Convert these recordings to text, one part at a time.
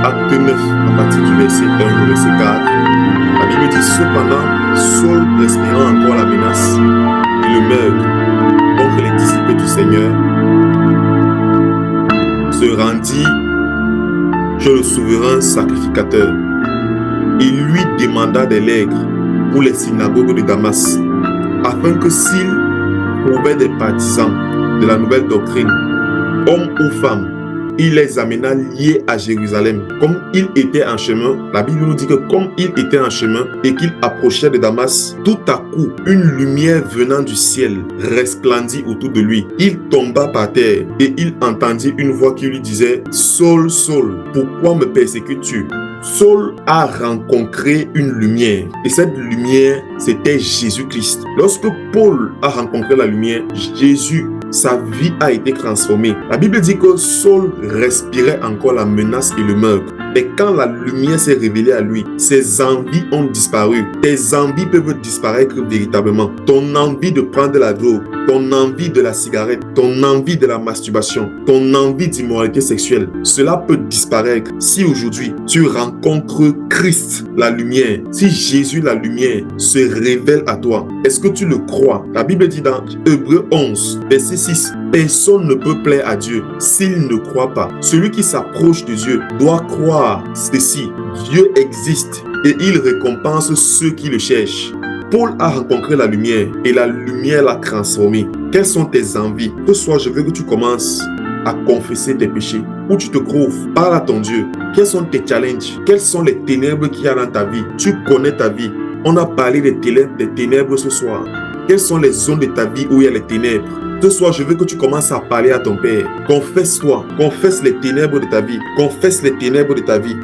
Acte 9, à partir du verset 1 au verset 4, la Bible dit: cependant, Saul, respirant encore la menace et le meurtre contre les disciples du Seigneur, se rendit chez le souverain sacrificateur. Il lui demanda des legs pour les synagogues de Damas, afin que s'il trouvait des partisans de la nouvelle doctrine, hommes ou femmes, il les amena liés à Jérusalem. Comme il était en chemin, la Bible nous dit que comme il était en chemin et qu'il approchait de Damas, tout à coup, une lumière venant du ciel resplendit autour de lui. Il tomba par terre et il entendit une voix qui lui disait: Saul, Saul, pourquoi me persécutes-tu? Saul a rencontré une lumière et cette lumière, c'était Jésus-Christ. Lorsque Paul a rencontré la lumière, Jésus, sa vie a été transformée. La Bible dit que Saul respirait encore la menace et le meurtre. Mais quand la lumière s'est révélée à lui, ses envies ont disparu. Tes envies peuvent disparaître véritablement. Ton envie de prendre la drogue, ton envie de la cigarette, ton envie de la masturbation, ton envie d'immoralité sexuelle, cela peut disparaître si aujourd'hui tu rencontres Christ, la lumière. Si Jésus, la lumière, se révèle à toi, est-ce que tu le crois? La Bible dit dans Hébreux 11, verset 6, personne ne peut plaire à Dieu s'il ne croit pas. Celui qui s'approche de Dieu doit croire ceci: Dieu existe et il récompense ceux qui le cherchent. Paul a rencontré la lumière et la lumière l'a transformé. Quelles sont tes envies? Ce soir, je veux que tu commences à confesser tes péchés. Où tu te trouves, parle à ton Dieu. Quels sont tes challenges? Quelles sont les ténèbres qu'il y a dans ta vie? Tu connais ta vie. On a parlé des ténèbres ce soir. Quelles sont les zones de ta vie où il y a les ténèbres? Ce soir, je veux que tu commences à parler à ton Père. Confesse-toi. Confesse les ténèbres de ta vie. Confesse les ténèbres de ta vie.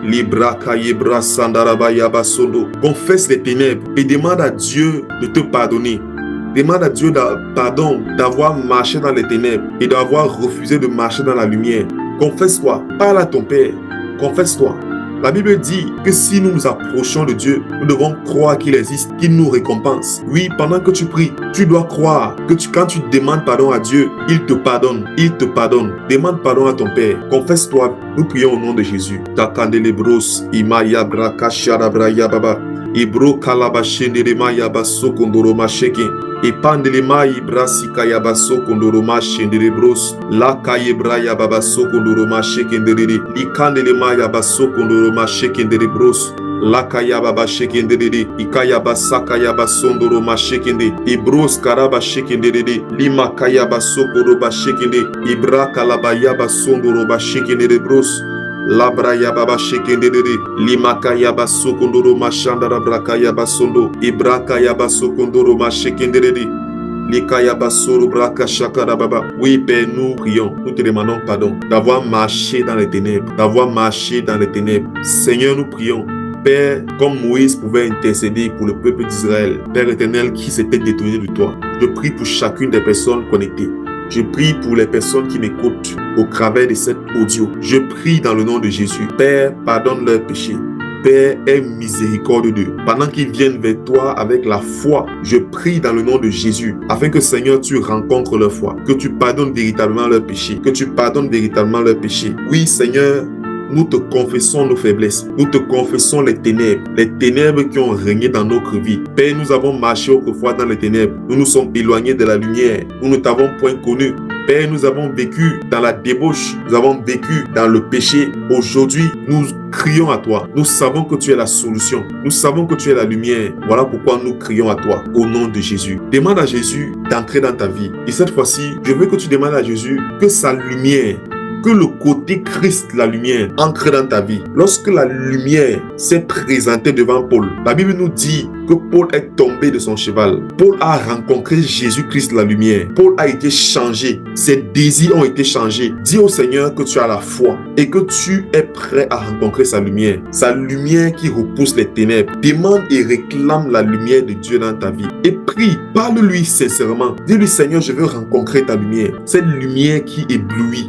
Confesse les ténèbres et demande à Dieu de te pardonner. Demande à Dieu pardon d'avoir marché dans les ténèbres et d'avoir refusé de marcher dans la lumière. Confesse-toi. Parle à ton Père. Confesse-toi. La Bible dit que si nous nous approchons de Dieu, nous devons croire qu'il existe, qu'il nous récompense. Oui, pendant que tu pries, tu dois croire que quand tu demandes pardon à Dieu, il te pardonne. Il te pardonne. Demande pardon à ton Père. Confesse-toi. Nous prions au nom de Jésus. Takandelebros, imaya braka sharabraya baba. Ibro kalabashenderema yabaso kondoroma sheke. Epandelema ibrasika yabaso kondoroma shenderebros. La kayebra yababaso kondoroma shekendere. Likandelema yabaso kondoroma shekenderebros. La kayababa shekendere. Ikayabasaka yabasondoroma shekende. Ibros karaba shekendere. Lima kayabaso koroba shekende. Ibra kalabayaba sondoroba shekenderebros. Labra yababa shekendere, limaka yaba sokondoro mashandara braka yaba sondo, ibraka yaba sokondoro mashekendere, lika yaba soro braka shakara baba. Oui, Père, nous prions, nous te demandons pardon d'avoir marché dans les ténèbres, Seigneur, nous prions. Père, comme Moïse pouvait intercéder pour le peuple d'Israël, Père éternel qui s'était détourné de toi, je prie pour chacune des personnes connectées. Je prie pour les personnes qui m'écoutent au travers de cet audio. Je prie dans le nom de Jésus. Père, pardonne leurs péchés. Père, aie miséricorde d'eux. Pendant qu'ils viennent vers toi avec la foi, je prie dans le nom de Jésus, afin que Seigneur, tu rencontres leur foi, que tu pardonnes véritablement leurs péchés, Oui, Seigneur, nous te confessons nos faiblesses. Nous te confessons les ténèbres qui ont régné dans notre vie. Père, nous avons marché autrefois dans les ténèbres. Nous nous sommes éloignés de la lumière. Nous ne t'avons point connu. Père, nous avons vécu dans la débauche. Nous avons vécu dans le péché. Aujourd'hui, nous crions à toi. Nous savons que tu es la solution. Nous savons que tu es la lumière. Voilà pourquoi nous crions à toi au nom de Jésus. Demande à Jésus d'entrer dans ta vie. Et cette fois-ci, je veux que tu demandes à Jésus que sa lumière, que le côté Christ, la lumière, entre dans ta vie. Lorsque la lumière s'est présentée devant Paul, la Bible nous dit que Paul est tombé de son cheval. Paul a rencontré Jésus-Christ, la lumière. Paul a été changé. Ses désirs ont été changés. Dis au Seigneur que tu as la foi et que tu es prêt à rencontrer sa lumière. Sa lumière qui repousse les ténèbres. Demande et réclame la lumière de Dieu dans ta vie. Et prie, parle-lui sincèrement. Dis-lui, Seigneur, je veux rencontrer ta lumière. Cette lumière qui éblouit.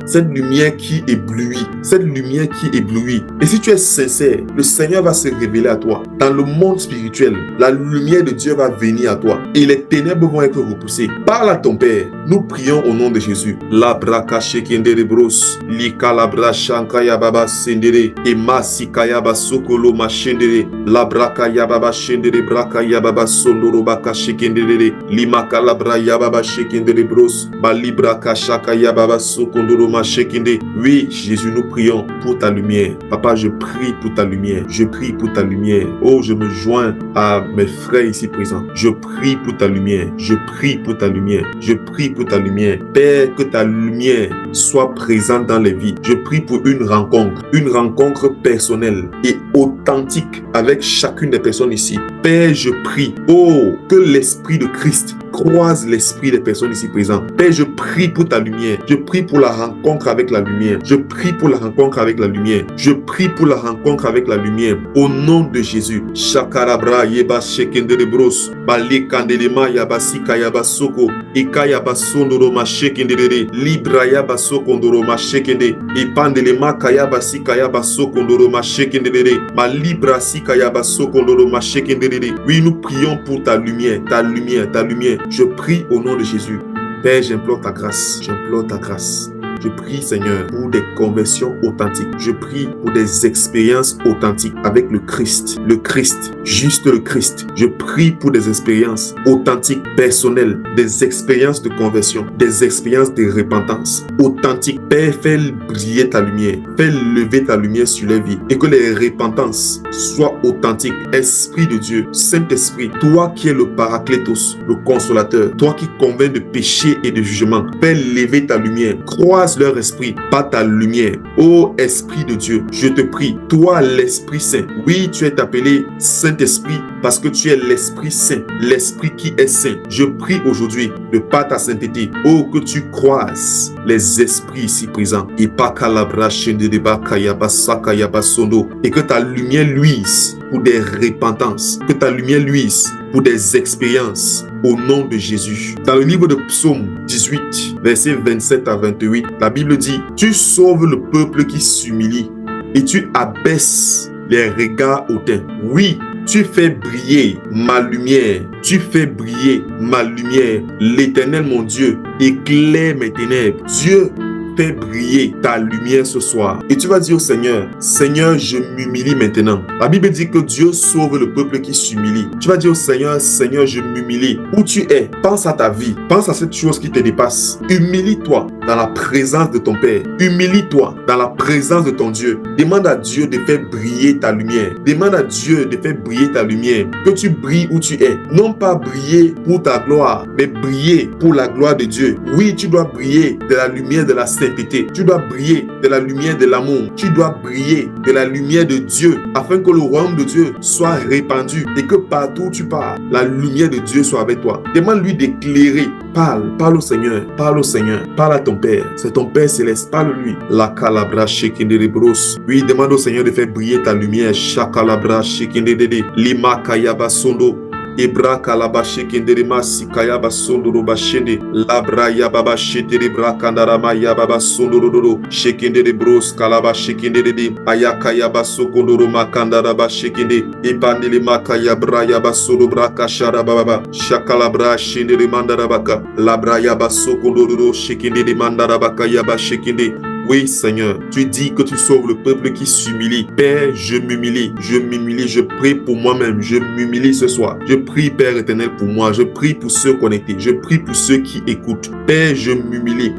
Et si tu es sincère, le Seigneur va se révéler à toi. Dans le monde spirituel, la lumière de Dieu va venir à toi et les ténèbres vont être repoussées. Parle à ton Père. Nous prions au nom de Jésus. La braka shekendere bros, lika la bra shankaya baba sendere, et masikaya basokolo machendere, la braka yababa shendere braka yababa sondoro baka shekendere, limaka la bra yababa shekendere bros, balibra kashaka yababa sokondoro machekende. Oui, Jésus, nous prions pour ta lumière. Papa, je prie pour ta lumière. Je prie pour ta lumière. Oh, je me joins à mes frères ici présents. Je prie pour ta lumière. Je prie pour ta lumière. Je prie pour ta lumière. Père, que ta lumière soit présente dans les vies. Je prie pour une rencontre personnelle et authentique avec chacune des personnes ici. Père, je prie, oh, que l'Esprit de Christ croise l'esprit des personnes ici présentes. Père, je prie pour ta lumière. Je prie pour la rencontre avec la lumière. Je prie pour la rencontre avec la lumière. Je prie pour la rencontre avec la lumière. Au nom de Jésus. Shakarabra yeba shekendere bros. Bali kandelema yabasi kayaba soko. Ika yaba sondoro ma shekendere. Libra yaba sokondoro ma shekende. Ipandelema kayaba si kayaba sokondoro ma shekendere. Ma libra si kayaba sokondoro ma shekendere. Oui, nous prions pour ta lumière, ta lumière, ta lumière. Je prie au nom de Jésus. Père, j'implore ta grâce. J'implore ta grâce. Je prie, Seigneur, pour des conversions authentiques. Je prie pour des expériences authentiques avec le Christ. Le Christ, juste le Christ. Je prie pour des expériences authentiques, personnelles, des expériences de conversion, des expériences de repentance authentiques. Père, fais briller ta lumière. Fais lever ta lumière sur les vies et que les repentances soient authentiques. Esprit de Dieu, Saint-Esprit, toi qui es le Paraclétos, le Consolateur, toi qui convainc de péché et de jugement, fais lever ta lumière. Croise leur esprit par ta lumière. Ô Esprit de Dieu, je te prie, toi l'Esprit Saint. Oui, tu es appelé Saint-Esprit parce que tu es l'Esprit Saint, l'Esprit qui est saint. Je prie aujourd'hui de par ta sainteté, oh, que tu croises les esprits ici présents et que ta lumière luise pour des repentances, que ta lumière luise pour des expériences au nom de Jésus. Dans le livre de Psaume 18, versets 27 à 28, la Bible dit: tu sauves le peuple qui s'humilie et tu abaisses les regards hautains. Oui, tu fais briller ma lumière. Tu fais briller ma lumière. L'Éternel, mon Dieu, éclaire mes ténèbres. Dieu, fais briller ta lumière ce soir. Et tu vas dire au Seigneur: Seigneur, je m'humilie maintenant. La Bible dit que Dieu sauve le peuple qui s'humilie. Tu vas dire au Seigneur: Seigneur, je m'humilie. Où tu es, pense à ta vie. Pense à cette chose qui te dépasse. Humilie-toi dans la présence de ton Père. Humilie-toi dans la présence de ton Dieu. Demande à Dieu de faire briller ta lumière. Demande à Dieu de faire briller ta lumière. Que tu brilles où tu es. Non pas briller pour ta gloire, mais briller pour la gloire de Dieu. Oui, tu dois briller de la lumière de la sainteté. Tu dois briller de la lumière de l'amour. Tu dois briller de la lumière de Dieu afin que le royaume de Dieu soit répandu et que partout où tu pars, la lumière de Dieu soit avec toi. Demande-lui d'éclairer. Parle au Seigneur. Parle au Seigneur. Parle à ton Père. C'est ton Père céleste. Parle-lui. La calabra shekendere bros. Oui, demande au Seigneur de faire briller ta lumière. Shakalabra shekendere. Lima kayaba sondo. Ebra kalabache kendere masi kayaba sondoro bashende labra yababa shetere bra kandarama yababa sondoro dodo shekendere bros kalaba shekendere de ayaka yaba sokondoro makandara ba shekende ebandele makaya bra yaba sodo bra kashara baba shakalabra shendere mandara baka labra yaba sokondoro shekendere mandara baka yaba shekende. Oui, Seigneur, tu dis que tu sauves le peuple qui s'humilie. Père, je m'humilie, je prie pour moi-même, je m'humilie ce soir. Je prie, Père éternel, pour moi, je prie pour ceux connectés, je prie pour ceux qui écoutent. Père, je m'humilie,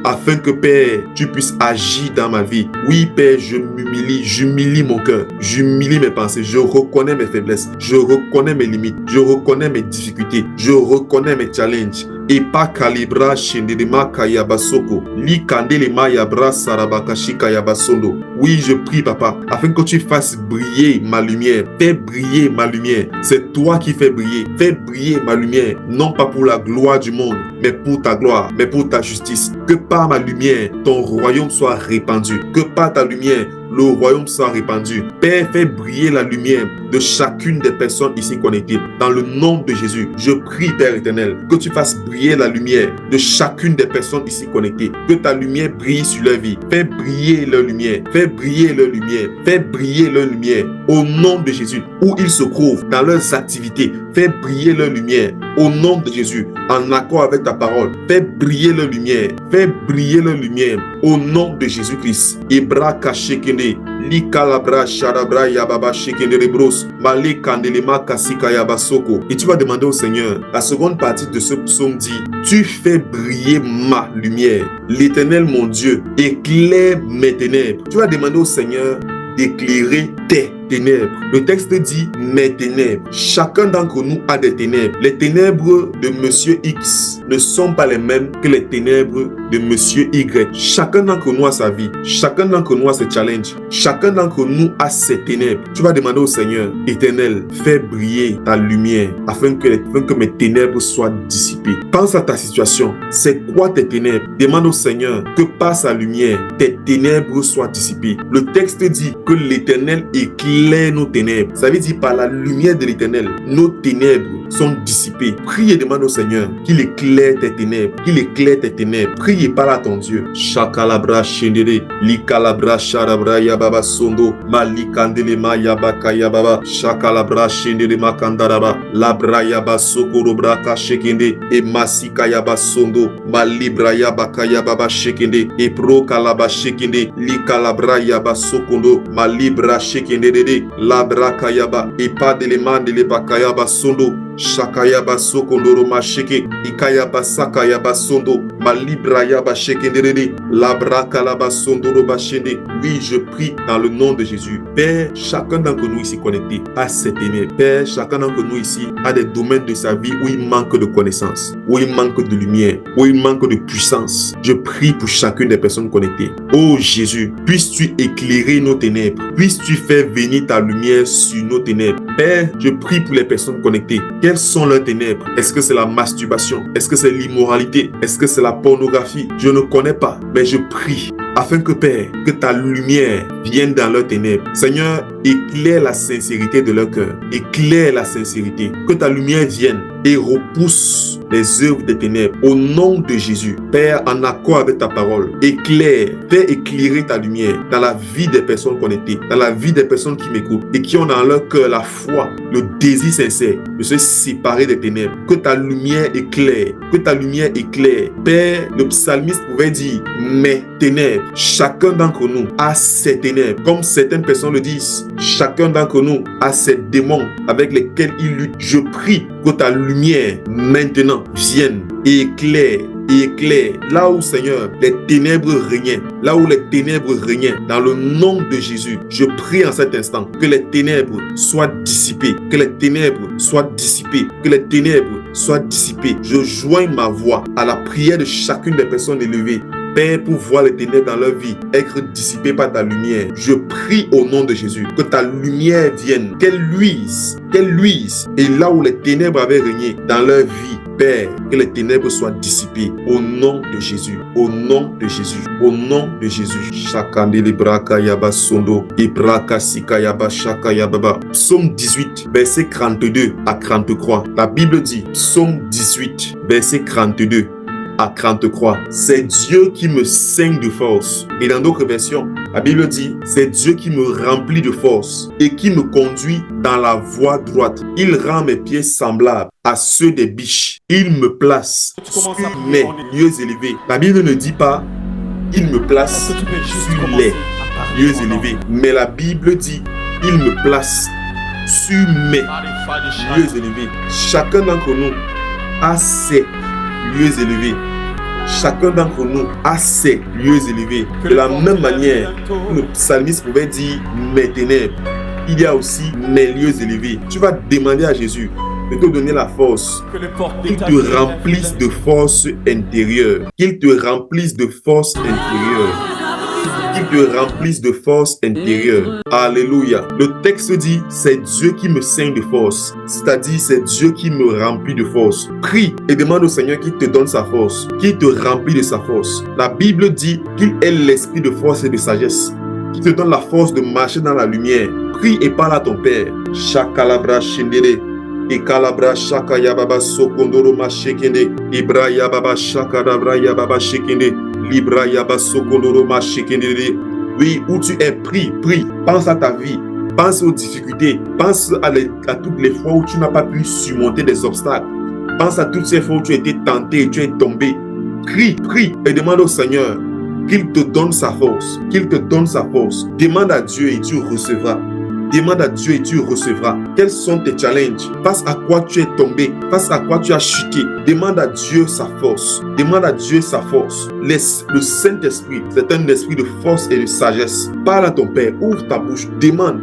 afin que, Père, tu puisses agir dans ma vie. Oui, Père, j'humilie mon cœur, j'humilie mes pensées, je reconnais mes faiblesses, je reconnais mes limites, je reconnais mes difficultés, je reconnais mes challenges. Et pas calibra shendelema kayabasoko li kandelema yabra sarabakashi kayabasondo. Oui, je prie, Papa, afin que tu fasses briller ma lumière. Fais briller ma lumière. C'est toi qui fais briller. Fais briller ma lumière, non pas pour la gloire du monde, mais pour ta gloire, mais pour ta justice. Que par ma lumière, ton royaume soit répandu. Que par ta lumière, le royaume soit répandu. Père, fais briller la lumière de chacune des personnes ici connectées. Dans le nom de Jésus, je prie, Père éternel, que tu fasses briller la lumière de chacune des personnes ici connectées. Que ta lumière brille sur leur vie. Fais briller leur lumière. Fais briller leur lumière. Fais briller leur lumière. Au nom de Jésus, où ils se trouvent, dans leurs activités, fais briller leur lumière. Au nom de Jésus, en accord avec ta parole, fais briller leur lumière. Fais briller leur lumière. Au nom de Jésus-Christ. Ibra kashekende, li kalabra sharabra yababa shekende rebros, mali kandelema kasika yabasoko. Et tu vas demander au Seigneur, la seconde partie de ce psaume dit, tu fais briller ma lumière. L'Éternel mon Dieu, éclaire mes ténèbres. Tu vas demander au Seigneur d'éclairer tes ténèbres. Le texte dit mes ténèbres. Chacun d'entre nous a des ténèbres. Les ténèbres de Monsieur X ne sont pas les mêmes que les ténèbres de Monsieur Y. Chacun d'entre nous a sa vie. Chacun d'entre nous a ses challenges. Chacun d'entre nous a ses ténèbres. Tu vas demander au Seigneur, Éternel, fais briller ta lumière afin que mes ténèbres soient dissipées. Pense à ta situation. C'est quoi tes ténèbres? Demande au Seigneur que par sa lumière, tes ténèbres soient dissipées. Le texte dit que l'Éternel éclaire nos ténèbres. Ça veut dire par la lumière de l'Éternel, nos ténèbres sont dissipées. Prie et demande au Seigneur qu'il éclaire tes ténèbres. Qu'il éclaire tes ténèbres. Prie et parle à ton Dieu. Shakalabra shendere, likalabra sharabra yababa sondo, malikandele ma yabaka yababa, shakalabra shendere makandaraba, labra yaba sokorobra kashekende, e masika yaba sondo, malibra yabaka yababa shekende, e pro kalaba shekende, likalabra yaba sokondo, malibra shekende dede, labra kayaba, e padele mandele bakayaba sondo, Shakayaba sokondoro masheke, ikayaba sakayaba sondo, malibrayaba shekendere, labraka laba sondoro bashende. Oui, je prie dans le nom de Jésus. Père, chacun d'entre nous ici connecté a ses ténèbres. Père, chacun d'entre nous ici a des domaines de sa vie où il manque de connaissances, où il manque de lumière, où il manque de puissance. Je prie pour chacune des personnes connectées. Oh Jésus, puisses-tu éclairer nos ténèbres, puisses-tu faire venir ta lumière sur nos ténèbres. Père, je prie pour les personnes connectées. Quelles sont leurs ténèbres? Est-ce que c'est la masturbation? Est-ce que c'est l'immoralité? Est-ce que c'est la pornographie? Je ne connais pas, mais je prie afin que Père, que ta lumière vienne dans leurs ténèbres. Seigneur, éclaire la sincérité de leur cœur. Éclaire la sincérité. Que ta lumière vienne et repousse les œuvres des ténèbres. Au nom de Jésus, Père, en accord avec ta parole, éclaire, fais éclairer ta lumière dans la vie des personnes connectées, dans la vie des personnes qui m'écoutent et qui ont dans leur cœur la foi, le désir sincère de se séparer des ténèbres. Que ta lumière éclaire, que ta lumière éclaire. Père, le psalmiste pouvait dire, mes ténèbres. Chacun d'entre nous a ses ténèbres. Comme certaines personnes le disent, chacun d'entre nous a ses démons avec lesquels il lutte. Je prie que ta lumière maintenant vienne et éclaire. Et éclaire là où, Seigneur, les ténèbres régnaient, là où les ténèbres régnaient, dans le nom de Jésus, je prie en cet instant que les ténèbres soient dissipées, que les ténèbres soient dissipées, que les ténèbres soient dissipées. Je joins ma voix à la prière de chacune des personnes élevées, Père, pour voir les ténèbres dans leur vie être dissipées par ta lumière. Je prie au nom de Jésus que ta lumière vienne, qu'elle luise, et là où les ténèbres avaient régné dans leur vie, Père, que les ténèbres soient dissipées au nom de Jésus, au nom de Jésus, au nom de Jésus. Shakandele braka yaba sondo, ibraka sika yaba shaka yababa. Psaume 18, verset 32 à 33. La Bible dit, Psaume 18, verset 32 à 33. C'est Dieu qui me saigne de force. Et dans d'autres versions, la Bible dit, c'est Dieu qui me remplit de force et qui me conduit dans la voie droite. Il rend mes pieds semblables à ceux des biches. Il me place sur mes lieux élevés. La Bible ne dit pas, il me place sur les lieux élevés. Mais la Bible dit, il me place sur mes lieux élevés. Chacun d'entre nous a ses lieux élevés. Chacun d'entre nous a ses lieux élevés. De la même manière que le psalmiste pouvait dire mes ténèbres, il y a aussi mes lieux élevés. Tu vas demander à Jésus de te donner la force, qu'il te remplisse de force intérieure, qu'il te remplisse de force intérieure. Qu'il te remplisse de force intérieure. Alléluia. Le texte dit, c'est Dieu qui me saigne de force. C'est-à-dire, c'est Dieu qui me remplit de force. Prie et demande au Seigneur qu'il te donne sa force, qu'il te remplit de sa force. La Bible dit qu'il est l'esprit de force et de sagesse qui te donne la force de marcher dans la lumière. Prie et parle à ton Père. Shakalabra Shindere. Et Kalabra Shaka Yababa Sokondoro Mashekende. Ibra Yababa Shakadabra Yababa Shekende. Libra Yaba Sokondoro Mashekende. Oui, où tu es, prie. Pense à ta vie. Pense aux difficultés. Pense à toutes les fois où tu n'as pas pu surmonter des obstacles. Pense à toutes ces fois où tu as été tenté et tu es tombé. Prie et demande au Seigneur qu'il te donne sa force. Demande à Dieu et tu recevras. Quels sont tes challenges? Face à quoi tu es tombé? Face à quoi tu as chuté? Demande à Dieu sa force. Le Saint-Esprit, c'est un esprit de force et de sagesse. Parle à ton Père. Ouvre ta bouche. Demande.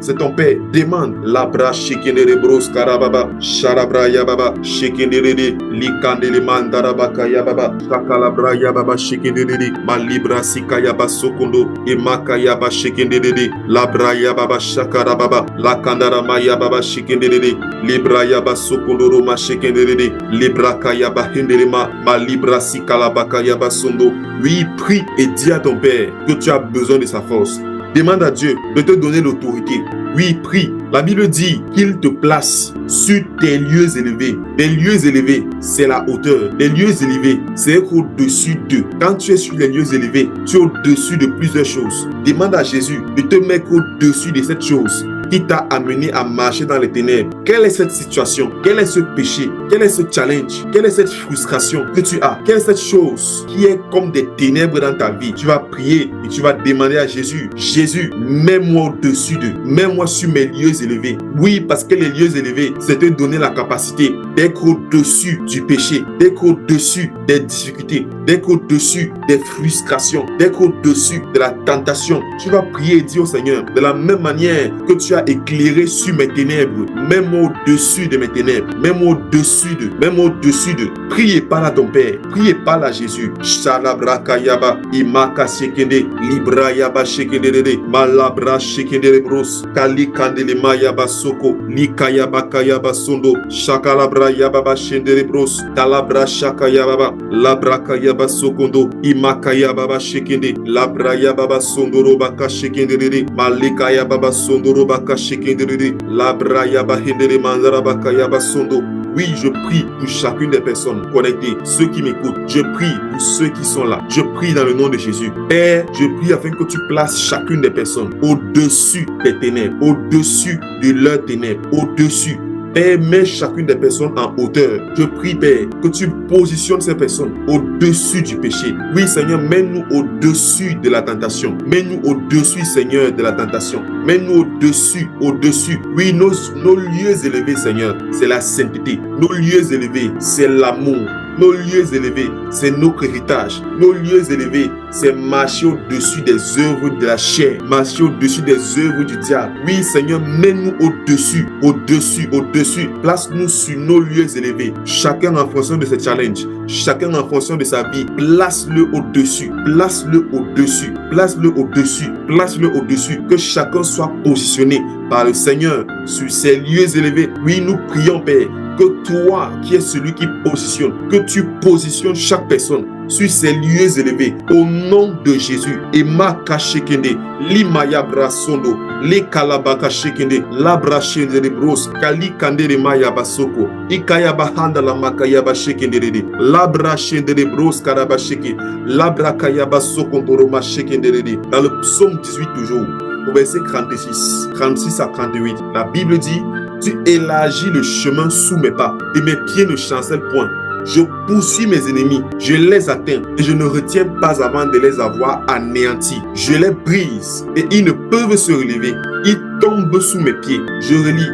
C'est ton Père. Demande. Labra shekendere bros karababa. Sharabra yababa. Shekendere likandele mandarabaka yababa. Shakalabra yababa shekendere. Malibra sikayaba sokondo. Emaka yaba shekendere. Labra yababa shakarababa. Lakandara mayababa shekendere. Libra yaba sokondoro ma shekendere. Libra kayaba henderema. Malibra sikalabaka yaba sondo. Oui, prie et dis à ton Père que tu as besoin de sa force. Demande à Dieu de te donner l'autorité. Oui, prie. La Bible dit qu'il te place sur tes lieux élevés. Les lieux élevés, c'est la hauteur. Les lieux élevés, c'est au-dessus d'eux. Quand tu es sur les lieux élevés, tu es au-dessus de plusieurs choses. Demande à Jésus de te mettre au-dessus de cette chose qui t'a amené à marcher dans les ténèbres. Quelle est cette situation? Quel est ce péché? Quel est ce challenge? Quelle est cette frustration que tu as? Quelle est cette chose qui est comme des ténèbres dans ta vie? Tu vas prier et tu vas demander à Jésus, Jésus, mets-moi au-dessus d'eux. Mets-moi sur mes lieux élevés. Oui, parce que les lieux élevés, c'est te donner la capacité d'être au-dessus du péché, d'être au-dessus des difficultés, d'être au-dessus des frustrations, d'être au-dessus de la tentation. Tu vas prier et dire au Seigneur, de la même manière que tu as éclairé sur mes ténèbres, mets-moi au-dessus de mes ténèbres, mets-moi au-dessus de. Prie et parle à ton Père, prie et parle à Jésus. Shalabra kayaba, imaka shekende, libra yaba shekende, malabra shekende bros, kali kandele mayaba soko, likayaba kayaba sondo, shakalabra yaba shende bros, talabra shaka yaba, labra kayaba sokondo, imaka yaba shekende, labra yaba sondoro baka shekende, malika yaba sondoro baka shekende, labra yaba hendere manzara baka yaba sondo. Oui, je prie pour chacune des personnes connectées, ceux qui m'écoutent. Je prie pour ceux qui sont là. Je prie dans le nom de Jésus. Père, je prie afin que tu places chacune des personnes au-dessus des ténèbres, au-dessus de leurs ténèbres, au-dessus. Père, mets chacune des personnes en hauteur. Je prie, Père, que tu positionnes ces personnes au-dessus du péché. Oui, Seigneur, mets-nous au-dessus de la tentation. Mets-nous au-dessus, Seigneur, de la tentation. Mets-nous au-dessus. Oui, nos lieux élevés, Seigneur, c'est la sainteté. Nos lieux élevés, c'est l'amour. Nos lieux élevés, c'est notre héritage. Nos lieux élevés, c'est marcher au-dessus des œuvres de la chair, marcher au-dessus des œuvres du diable. Oui, Seigneur, mets-nous au-dessus. Place-nous sur nos lieux élevés. Chacun en fonction de ses challenges, chacun en fonction de sa vie, place-le au-dessus. Que chacun soit positionné par le Seigneur sur ses lieux élevés. Oui, nous prions, Père, que toi, qui es celui qui positionne, que tu positionnes chaque personne sur ces lieux élevés au nom de Jésus. Ema kashekende, limaya brasondo, le kalabaka shekende, labra shende bros, kali kandere maya basoko, ikaya bahanda la makaya bashekende, labra shende bros karaba sheke, labra kaya basoko ndoroma shekende. Dans le psaume 18 toujours, au verset 36 à 38, la Bible dit: tu élargis le chemin sous mes pas et mes pieds ne chancellent point. Je poursuis mes ennemis, je les atteins et je ne retiens pas avant de les avoir anéantis. Je les brise et ils ne peuvent se relever. Ils tombent sous mes pieds. Je relis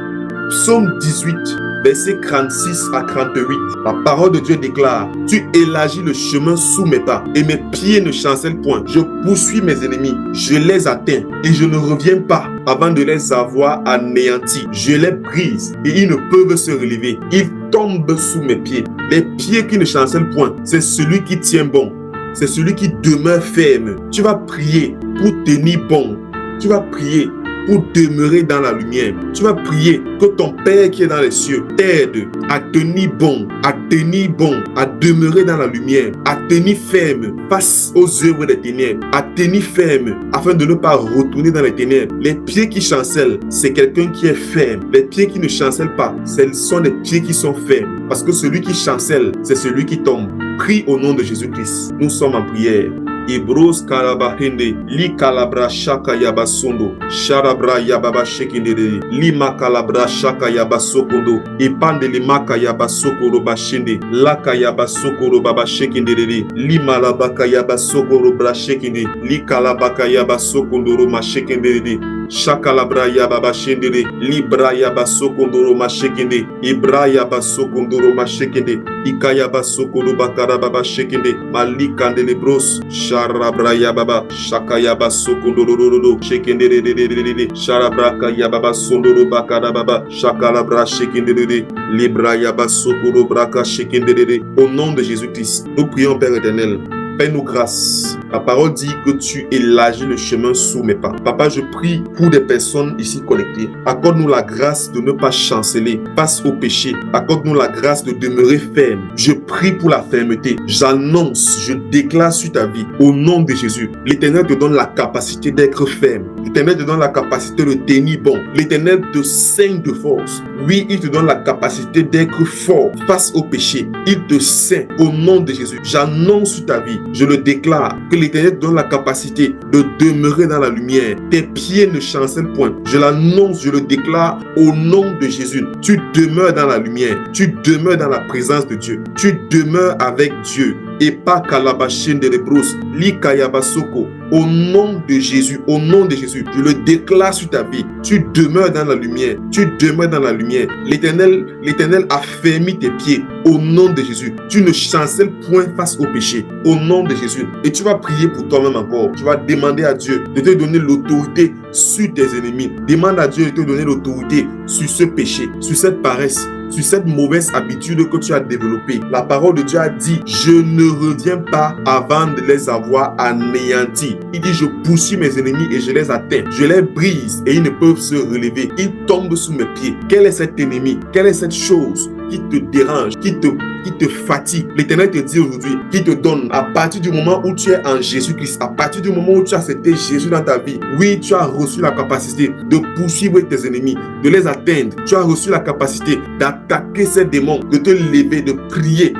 Psaume 18, versets 36 à 38. La parole de Dieu déclare: tu élargis le chemin sous mes pas et mes pieds ne chancellent point. Je poursuis mes ennemis, je les atteins et je ne reviens pas avant de les avoir anéantis. Je les brise et ils ne peuvent se relever. Ils tombent sous mes pieds. Les pieds qui ne chancellent point, c'est celui qui tient bon. C'est celui qui demeure ferme. Tu vas prier pour tenir bon. Tu vas prier pour demeurer dans la lumière. Tu vas prier que ton Père qui est dans les cieux t'aide à tenir bon, à tenir bon, à demeurer dans la lumière, à tenir ferme face aux œuvres des ténèbres, à tenir ferme afin de ne pas retourner dans les ténèbres. Les pieds qui chancellent, c'est quelqu'un qui est ferme. Les pieds qui ne chancellent pas, ce sont des pieds qui sont fermes. Parce que celui qui chancelle, c'est celui qui tombe. Prie au nom de Jésus-Christ. Nous sommes en prière. Ibros kalabahende li kalabra shaka yabasondo sharabra yababa shekinde lima kalabra shaka yabasokondo ipande limaka yabasokoro bashinde laka yabasokoro baba shekinde lima labaka yabasokoro bra shekinde li kalabaka yabasokondo ma shekinde Shakalabra yababa shendere, libra yabasokondoro mashekende, ibra yabasokondoro mashekende, ikayaba sokoro bakara baba shekende, malikandele bros, sharabra yababa, shakayaba sokondoro shekende de, sharabra yababa sondoro bakara baba, shakalabra shekende de, libra yabasokoro braka shekende de. Au nom de Jésus-Christ, nous prions Père éternel. Fais-nous grâce. La parole dit que tu élargis le chemin sous mes pas. Papa, je prie pour des personnes ici connectées. Accorde-nous la grâce de ne pas chanceler face au péché. Accorde-nous la grâce de demeurer ferme. Je prie pour la fermeté. J'annonce, je déclare sur ta vie, au nom de Jésus. L'Éternel te donne la capacité d'être ferme. L'Éternel te donne la capacité de tenir bon. L'Éternel te saigne de force. Oui, il te donne la capacité d'être fort face au péché. Il te saigne au nom de Jésus. J'annonce sur ta vie. Je le déclare que l'Éternel te donne la capacité de demeurer dans la lumière. Tes pieds ne chancellent point. Je l'annonce, je le déclare au nom de Jésus. Tu demeures dans la lumière. Tu demeures dans la présence de Dieu. Tu demeures avec Dieu. Et pas kalabashende de brousse, li kayabasoko. Au nom de Jésus, je le déclare sur ta vie. Tu demeures dans la lumière. Tu demeures dans la lumière. L'Éternel a fermé tes pieds. Au nom de Jésus, tu ne chancelles point face au péché. Au nom de Jésus. Et tu vas prier pour toi-même encore. Tu vas demander à Dieu de te donner l'autorité sur tes ennemis. Demande à Dieu de te donner l'autorité sur ce péché, sur cette paresse, sur cette mauvaise habitude que tu as développée. La parole de Dieu a dit, je ne reviens pas avant de les avoir anéantis. Il dit, je poursuis mes ennemis et je les atteins. Je les brise et ils ne peuvent se relever. Ils tombent sous mes pieds. Quel est cet ennemi? Quelle est cette chose qui te dérange, qui te fatigue? L'Éternel te dit aujourd'hui, qui te donne, à partir du moment où tu es en Jésus-Christ, à partir du moment où tu as accepté Jésus dans ta vie, oui, tu as reçu la capacité de poursuivre tes ennemis, de les atteindre. Tu as reçu la capacité d'attaquer ces démons, de te lever, de prier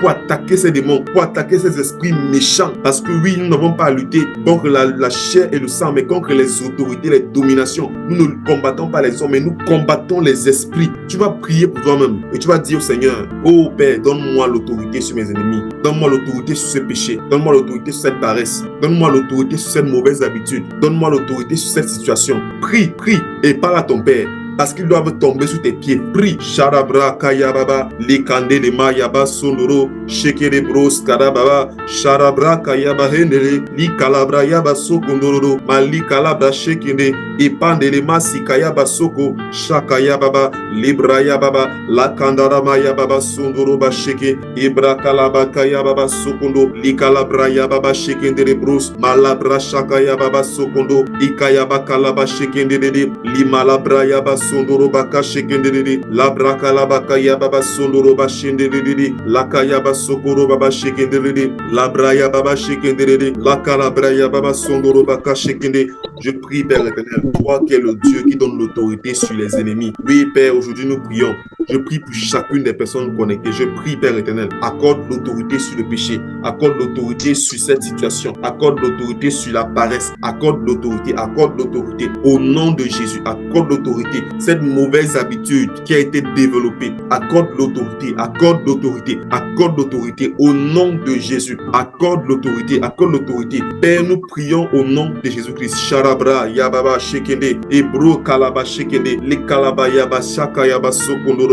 pour attaquer ces démons, pour attaquer ces esprits méchants. Parce que oui, nous n'avons pas à lutter contre la chair et le sang, mais contre les autorités, les dominations. Nous ne combattons pas les hommes, mais nous combattons les esprits. Tu vas prier pour toi-même et tu vas dire au Seigneur, oh Père, donne-moi l'autorité sur mes ennemis. Donne-moi l'autorité sur ce péché. Donne-moi l'autorité sur cette paresse. Donne-moi l'autorité sur cette mauvaise habitude. Donne-moi l'autorité sur cette situation. Prie et parle à ton Père. Parce qu'ils doivent tomber sous tes pieds. Prie. Sharabra kayababa, likande de mayaba sondoro, shekere bros karababa, sharabra kayaba hendele, likalabra yaba sokondoro, malikalabra shekende, ipande de masi kayaba soko, shakayababa, libra yababa, lakandara mayababa sondoro ba sheke, ibra kalaba kayababa sokondo, likalabra yababa shekende de bros, malabra shakayababa sokondo, ikayaba kalaba shekende de, limalabra yaba sondoro baka shekendere la braka la baka ya baba sondoro ba shendere la kaya ba sokoro baba shekendere la braya baba shekendere la kala braya baba sondoro baka shekende. Je prie Père éternel, toi qui es le Dieu qui donne l'autorité sur les ennemis. Oui Père, aujourd'hui nous prions. Je prie pour chacune des personnes connectées. Je prie Père éternel, accorde l'autorité sur le péché, accorde l'autorité sur cette situation, accorde l'autorité sur la paresse, accorde l'autorité au nom de Jésus, accorde l'autorité. Cette mauvaise habitude qui a été développée, accorde l'autorité au nom de Jésus, accorde l'autorité. Père, nous prions au nom de Jésus-Christ. Sharabra, Yababa, Shekende, Ebro, Kalaba, Shekende, Le Kalaba, Yaba, Shaka, Yaba, Sokondoro,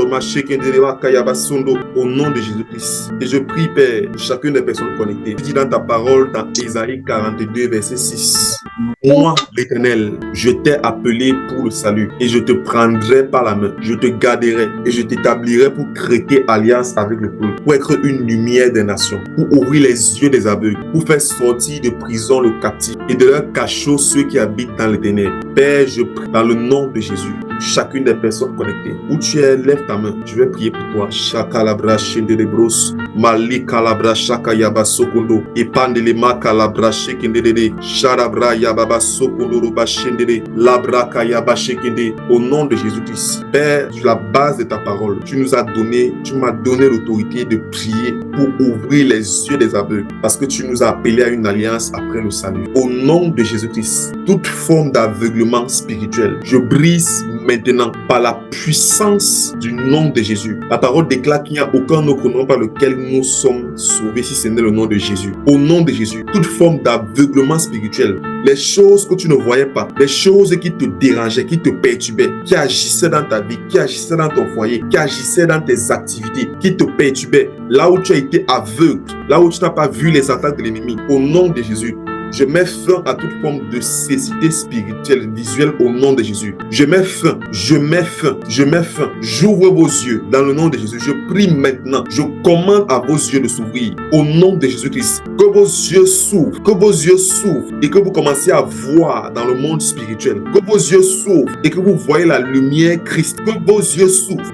au nom de Jésus-Christ. Et je prie, Père, chacune des personnes connectées. Tu dis dans ta parole, dans Ésaïe 42, verset 6. Moi, l'Éternel, je t'ai appelé pour le salut et je te prendrai par la main, je te garderai et je t'établirai pour traiter alliance avec le peuple, pour être une lumière des nations, pour ouvrir les yeux des aveugles, pour faire sortir de prison le captif et de leur cachot ceux qui habitent dans les ténèbres. Père, je prie dans le nom de Jésus, chacune des personnes connectées, où tu es, lève ta main, je vais prier pour toi. Chakalabra Shendelebros, Malikalabra Shakayaba Sokondo, Epandelema Kalabra Shekendede, Sharabra Yababa Sokondo Roba Shendede, Labra Kayaba Shekende, au nom de Jésus-Christ. Père, sur la base de ta parole, tu m'as donné l'autorité de prier pour ouvrir les yeux des aveugles, parce que tu nous as appelés à une alliance après le salut. Au nom de Jésus-Christ, toute forme d'aveuglement spirituel, je brise maintenant par la puissance du nom de Jésus. La parole déclare qu'il n'y a aucun autre nom par lequel nous sommes sauvés si ce n'est le nom de Jésus. Au nom de Jésus, toute forme d'aveuglement spirituel, les choses que tu ne voyais pas, les choses qui te dérangeaient, qui te perturbaient, qui agissaient dans ta vie, qui agissaient dans ton foyer, qui agissaient dans tes activités, qui te perturbaient, là où tu as été aveugle, là où tu n'as pas vu les attaques de l'ennemi, au nom de Jésus, je mets fin à toute forme de cécité spirituelle, visuelle au nom de Jésus. Je mets fin. J'ouvre vos yeux dans le nom de Jésus. Je prie maintenant. Je commande à vos yeux de s'ouvrir au nom de Jésus-Christ. Que vos yeux s'ouvrent, et que vous commencez à voir dans le monde spirituel. Que vos yeux s'ouvrent et que vous voyez la lumière Christ. Que vos yeux s'ouvrent.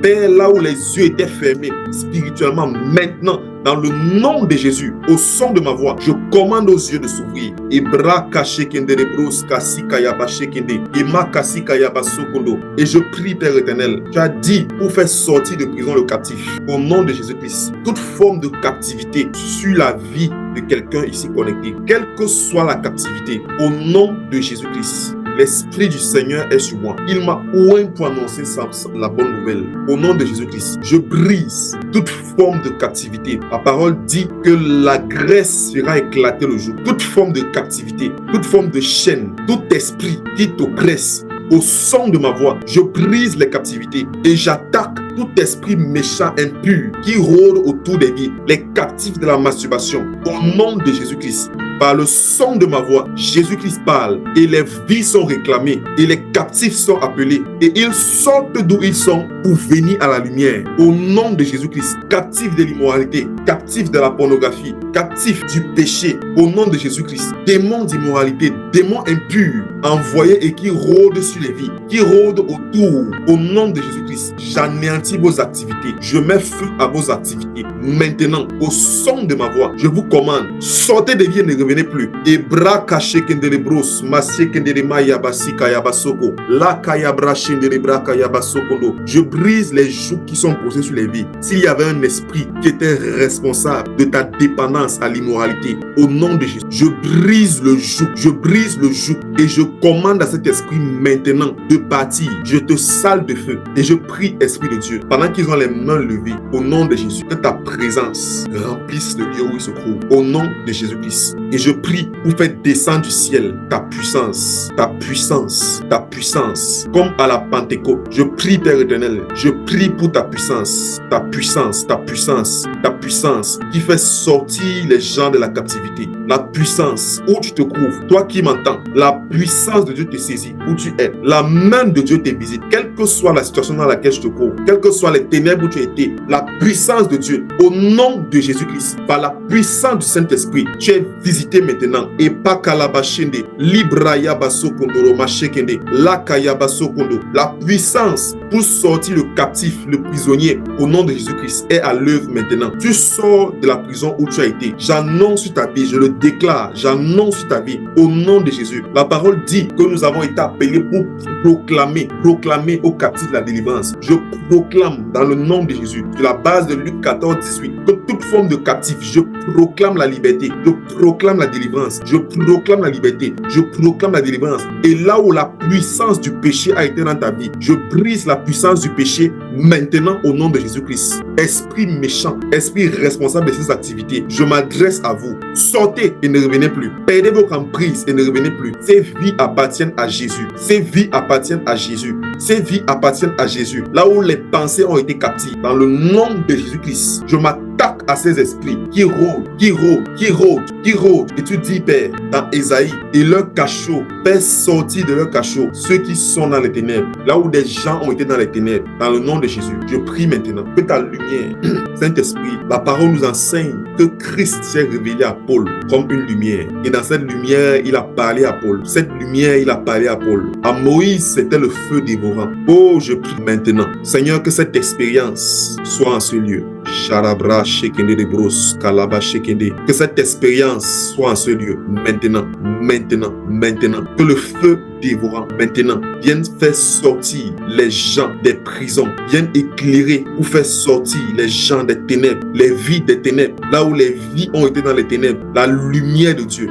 Père, là où les yeux étaient fermés spirituellement, maintenant, dans le nom de Jésus, au son de ma voix, je commande aux yeux de s'ouvrir. Et je prie, Père éternel, tu as dit pour faire sortir de prison le captif. Au nom de Jésus-Christ, toute forme de captivité sur la vie de quelqu'un ici connecté, quelle que soit la captivité, au nom de Jésus-Christ, l'Esprit du Seigneur est sur moi. Il m'a oint pour annoncer la bonne nouvelle. Au nom de Jésus-Christ, je brise toute forme de captivité. La parole dit que la graisse sera éclatée le jour. Toute forme de captivité, toute forme de chaîne, tout esprit qui t'oppresse, au son de ma voix, je brise les captivités et j'attaque tout esprit méchant impur qui rôde autour des vies, les captifs de la masturbation. Au nom de Jésus-Christ, par le son de ma voix, Jésus-Christ parle et les vies sont réclamées et les captifs sont appelés et ils sortent d'où ils sont pour venir à la lumière. Au nom de Jésus-Christ, captifs de l'immoralité, captifs de la pornographie, captifs du péché, au nom de Jésus-Christ, démons d'immoralité, démons impurs, envoyés et qui rôdent sur les vies, qui rôdent autour, au nom de Jésus-Christ, j'anéantis vos activités, je mets feu à vos activités. Maintenant, au son de ma voix, je vous commande, sortez des vies et ne revenez plus. Ebra kache kendele bros, masye kendele maya basika yabasoko, la kayabra shendele bra kayabasokondo. Je brise les jougs qui sont posés sur les vies. S'il y avait un esprit qui était responsable de ta dépendance à l'immoralité, au nom de Jésus, je brise le joug, et je commande à cet esprit maintenant de partir. Je te sale de feu et je prie, Esprit de Dieu, pendant qu'ils ont les mains levées, au nom de Jésus, que ta présence remplisse le lieu où ils se trouvent, au nom de Jésus-Christ. Et je prie pour faire descendre du ciel ta puissance, comme à la Pentecôte. Je prie, Père éternel, je prie pour ta puissance qui fait sortir les gens de la captivité. La puissance où tu te trouves, toi qui m'entends, la puissance de Dieu te saisit où tu es. La main de Dieu te visite, quelle que soit la situation dans laquelle je te trouve, quelles que soient les ténèbres où tu as été. La puissance de Dieu, au nom de Jésus-Christ, par la puissance du Saint-Esprit, tu es visité maintenant. Et pas kalabashende, libraya basokondoro machekende, la kayabasokondo. La puissance pour sortir le captif, le prisonnier, au nom de Jésus-Christ, est à l'œuvre maintenant. Tu sors de la prison où tu as été. J'annonce sur ta vie, je le déclare, j'annonce sur ta vie, au nom de Jésus. La parole dit que nous avons été appelés pour proclamer aux captifs la délivrance. Je proclame dans le nom de Jésus, sur la base de Luc 14, 18, que toute toute forme de captif. Je proclame la liberté. Je proclame la délivrance. Je proclame la liberté. Je proclame la délivrance. Et là où la puissance du péché a été dans ta vie, je brise la puissance du péché maintenant au nom de Jésus-Christ. Esprit méchant, esprit responsable de ces activités, je m'adresse à vous. Sortez et ne revenez plus. Perdez votre emprise et ne revenez plus. Ces vies appartiennent à Jésus. Ces vies appartiennent à Jésus. Ces vies appartiennent à Jésus. Là où les pensées ont été captives, dans le nom de Jésus-Christ, je m'attaque à ces esprits qui rôdent. Et tu dis, Père, dans Ésaïe, et leur cachot, fais sortir de leur cachot ceux qui sont dans les ténèbres. Là où des gens ont été dans les ténèbres, dans le nom de Jésus, je prie maintenant que ta lumière, Saint-Esprit, la parole nous enseigne que Christ s'est révélé à Paul comme une lumière. Et dans cette lumière, il a parlé à Paul. Cette lumière, il a parlé à Paul. À Moïse, c'était le feu dévorant. Oh, je prie maintenant, Seigneur, que cette expérience soit en ce lieu. Charabra shekende de bros, kalaba shekende. Que cette expérience soit en ce lieu. Maintenant. Que le feu dévorant maintenant vienne faire sortir les gens des prisons, vienne éclairer ou faire sortir les gens des ténèbres, les vies des ténèbres, là où les vies ont été dans les ténèbres, la lumière de Dieu,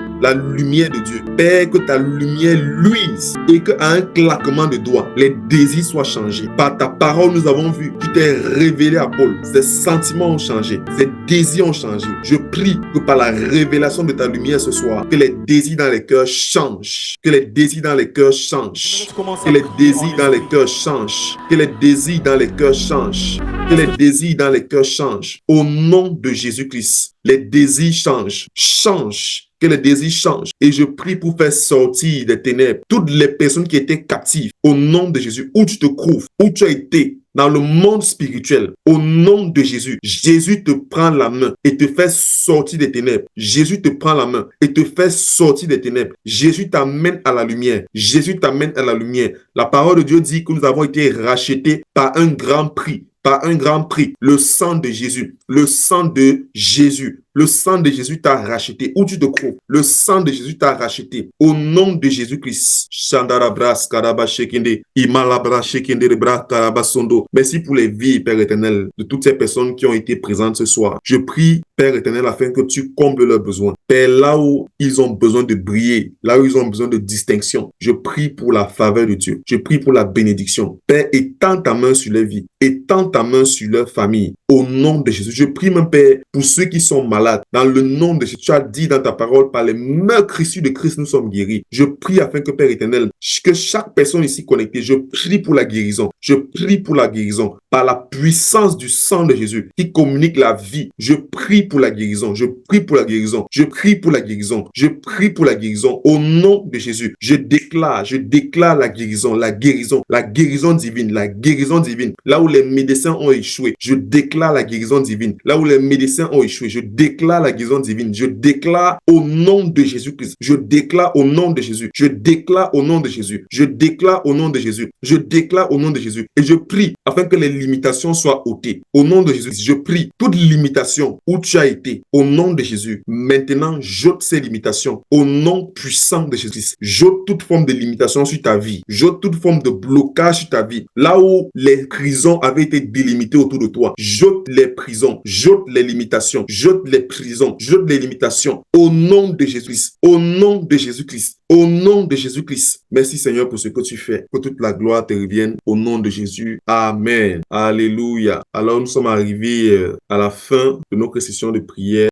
Père, que ta lumière luise et qu'à un claquement de doigts, les désirs soient changés. Par ta parole, nous avons vu, tu t'es révélé à Paul, ses sentiments ont changé, ses désirs ont changé. Je prie que par la révélation de ta lumière ce soir, que les désirs dans les cœurs changent, que les désirs dans les cœurs changent, que les désirs dans les cœurs changent, que les désirs dans les cœurs changent, que les désirs dans les cœurs changent. Au nom de Jésus-Christ, les désirs changent. Que les désirs changent. Et je prie pour faire sortir des ténèbres toutes les personnes qui étaient captives. Au nom de Jésus, où tu te trouves, où tu as été, dans le monde spirituel, au nom de Jésus, Jésus te prend la main et te fait sortir des ténèbres. Jésus te prend la main et te fait sortir des ténèbres. Jésus t'amène à la lumière. Jésus t'amène à la lumière. La parole de Dieu dit que nous avons été rachetés par un grand prix. Le sang de Jésus, le sang de Jésus. Le sang de Jésus t'a racheté. Où tu te trouves, le sang de Jésus t'a racheté. Au nom de Jésus-Christ. Merci pour les vies, Père éternel, de toutes ces personnes qui ont été présentes ce soir. Je prie, Père éternel, afin que tu combles leurs besoins. Père, là où ils ont besoin de briller, là où ils ont besoin de distinction, je prie pour la faveur de Dieu. Je prie pour la bénédiction. Père, étends ta main sur leur vie. Étends ta main sur leur famille. Au nom de Jésus. Je prie, mon Père, pour ceux qui sont malades. Dans le nom de Jésus, tu as dit dans ta parole, par les meurtres issus de Christ, nous sommes guéris. Je prie afin que, Père éternel, que chaque personne ici connectée, je prie pour la guérison. Je prie pour la guérison. Par la puissance du sang de Jésus qui communique la vie, je prie pour la guérison. Je prie pour la guérison. Je prie pour la guérison. Je prie pour la guérison. Au nom de Jésus, je déclare la guérison divine, la guérison divine. Là où les médecins ont échoué, je déclare la guérison divine. Là où les médecins ont échoué, je déclare la guérison divine. Je déclare au nom de Jésus-Christ. Je déclare au nom de Jésus. Je déclare au nom de Jésus. Je déclare au nom de Jésus. Je déclare au nom de Jésus. Et je prie afin que les limitations soient ôtées. Au nom de Jésus, je prie toute limitation où tu as été. Au nom de Jésus, maintenant, j'ôte ces limitations. Au nom puissant de Jésus, j'ôte toute forme de limitation sur ta vie. J'ôte toute forme de blocage sur ta vie. Là où les prisons avaient été délimitées autour de toi, j'ôte les prisons, j'ôte les limitations, j'ôte les prisons, j'ôte les limitations. Au nom de Jésus-Christ, au nom de Jésus-Christ, au nom de Jésus-Christ. Merci Seigneur pour ce que tu fais. Que toute la gloire te revienne au nom de Jésus. Amen. Alléluia. Alors nous sommes arrivés à la fin de notre session de prière.